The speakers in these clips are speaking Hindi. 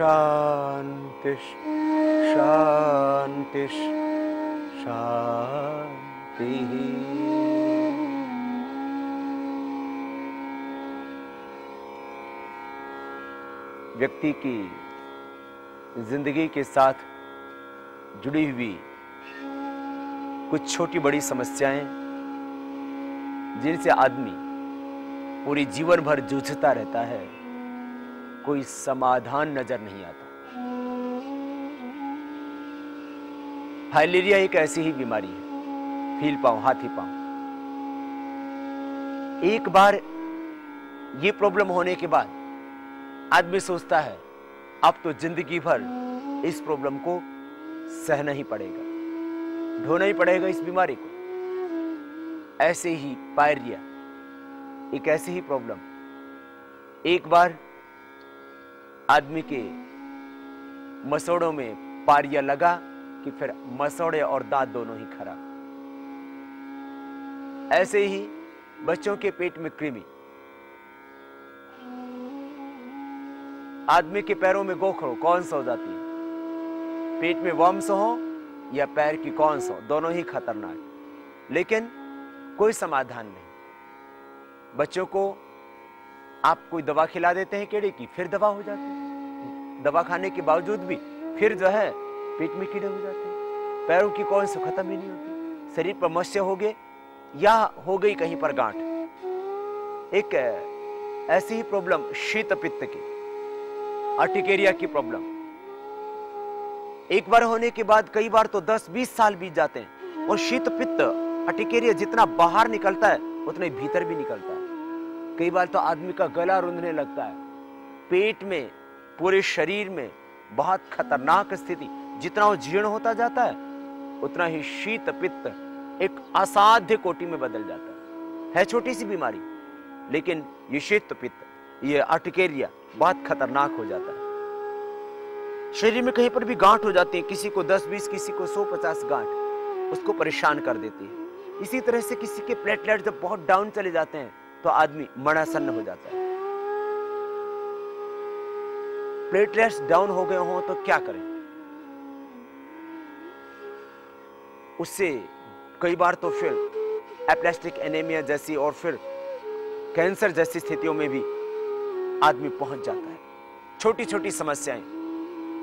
शांति शांति शांति। व्यक्ति की जिंदगी के साथ जुड़ी हुई कुछ छोटी बड़ी समस्याएं जिनसे आदमी पूरी जीवन भर जूझता रहता है, कोई समाधान नजर नहीं आता। फाइलेरिया एक ऐसी ही बीमारी है, फील पांव हाथी पांव। एक बार ये प्रॉब्लम होने के बाद आदमी सोचता है अब तो जिंदगी भर इस प्रॉब्लम को सहना ही पड़ेगा, ढोना ही पड़ेगा इस बीमारी को। ऐसे ही पायरिया एक ऐसी ही प्रॉब्लम, एक बार आदमी के मसोड़ों में पारिया लगा कि फिर मसोड़े और दांत दोनों ही खराब। ऐसे ही बच्चों के पेट में कृमि, आदमी के पैरों में गोखरो कौन सा हो जाती है, पेट में वर्म्स हो या पैर की कौन सा हो, दोनों ही खतरनाक। लेकिन कोई समाधान नहीं। बच्चों को आप कोई दवा खिला देते हैं कीड़े की, फिर दवा हो जाती है। दवा खाने के बावजूद भी फिर जो है पेट में कीड़े हो जाते हैं। पैरों की कौन सी खत्म ही नहीं होती। शरीर पर मत्स्य हो गए या हो गई कहीं पर गांठ। एक ऐसी ही प्रॉब्लम शीत पित्त की, अर्टिकेरिया की प्रॉब्लम। एक बार होने के बाद कई बार तो 10-20 साल बीत जाते हैं और शीत पित्त अर्टिकेरिया जितना बाहर निकलता है उतना ही भीतर भी निकलता है। कई बार तो आदमी का गला रुंधने लगता है। पेट में, पूरे शरीर में बहुत खतरनाक स्थिति। जितना वो जीर्ण होता जाता है उतना ही शीत पित्त एक असाध्य कोटि में बदल जाता है छोटी सी बीमारी, लेकिन ये शीत पित्त, ये अर्टिकेरिया बहुत खतरनाक हो जाता है। शरीर में कहीं पर भी गांठ हो जाती है, किसी को 10-20, किसी को 100-50 गांठ उसको परेशान कर देती है। इसी तरह से किसी के प्लेटलेट जब बहुत डाउन चले जाते हैं तो आदमी मरणासन्न हो जाता है। प्लेटलेट्स डाउन हो गए हों तो क्या करें? उससे कई बार तो फिर एप्लास्टिक एनीमिया जैसी और फिर कैंसर जैसी स्थितियों में भी आदमी पहुंच जाता है। छोटी छोटी समस्याएं,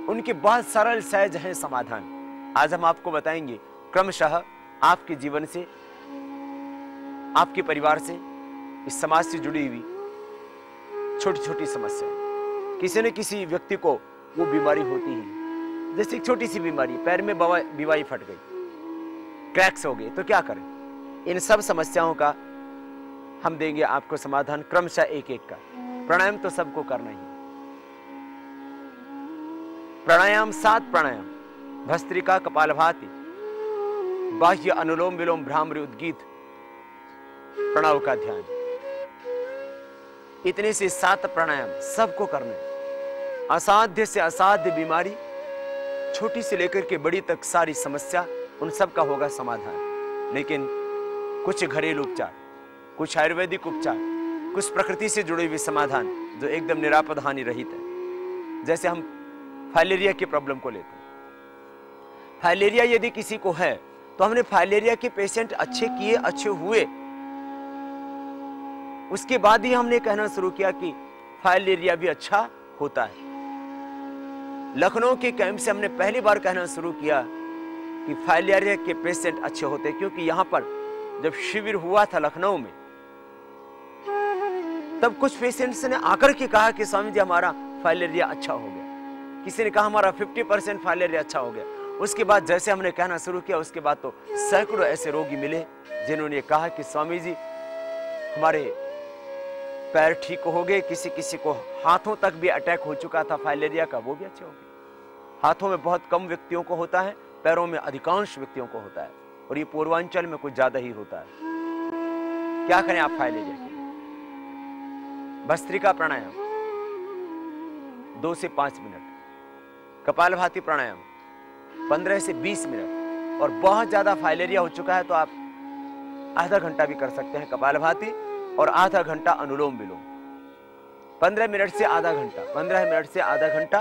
उनके बहुत सरल सहज हैं समाधान। आज हम आपको बताएंगे क्रमशः आपके जीवन से, आपके परिवार से, इस समाज से जुड़ी हुई छोटी छोटी समस्या। किसी न किसी व्यक्ति को वो बीमारी होती है। जैसे एक छोटी सी बीमारी, पैर में बीवाई फट गई, क्रैक्स हो गए, तो क्या करें? इन सब समस्याओं का हम देंगे आपको समाधान क्रमशः एक एक का। प्राणायाम तो सबको करना ही। प्राणायाम 7 प्राणायाम, भस्त्रिका, कपालभाति, बाह्य अनुलोम विलोम, भ्रामरी, उद्गीत, प्रणव का ध्यान। इतने से 7 प्राणायाम सबको करने। असाध्य से असाध्य बीमारी, छोटी से लेकर के बड़ी तक सारी समस्या, उन सब का होगा समाधान। लेकिन कुछ घरेलू उपचार, कुछ आयुर्वेदिक उपचार, कुछ प्रकृति से जुड़े हुए समाधान जो एकदम निरापद हानि रहित है। जैसे हम फाइलेरिया की प्रॉब्लम को लेते हैं। फाइलेरिया यदि किसी को है तो हमने फाइलेरिया के पेशेंट अच्छे किए, अच्छे हुए, उसके बाद ही हमने कहना शुरू किया कि फाइलेरिया भी अच्छा होता है। लखनऊ के कैंप से हमने पहली बार कहना शुरू किया कि फाइलेरिया के पेशेंट अच्छे होते, क्योंकि यहां पर जब शिविर हुआ था लखनऊ में, तब कुछ पेशेंट्स ने आकर के कहा कि स्वामी जी हमारा फाइलेरिया अच्छा हो गया। किसी ने कहा हमारा 50% फाइलेरिया अच्छा हो गया। उसके बाद जैसे हमने कहना शुरू किया, उसके बाद तो सैकड़ों ऐसे रोगी मिले जिन्होंने कहा कि स्वामी जी हमारे पैर ठीक हो गए। किसी किसी को हाथों तक भी अटैक हो चुका था फाइलेरिया का, वो भी अच्छे हो गए। हाथों में बहुत कम व्यक्तियों को होता है, पैरों में अधिकांश व्यक्तियों को होता है, और ये पूर्वांचल में कुछ ज्यादा ही होता है। क्या करें आप फाइलेरिया के लिए? भस्त्रिका प्राणायाम 2 से 5 मिनट, कपालभाति प्राणायाम 15 से 20 मिनट, और बहुत ज्यादा फाइलेरिया हो चुका है तो आप आधा घंटा भी कर सकते हैं कपालभाति, और आधा घंटा अनुलोम विलोम। 15 मिनट से आधा घंटा, 15 मिनट से आधा घंटा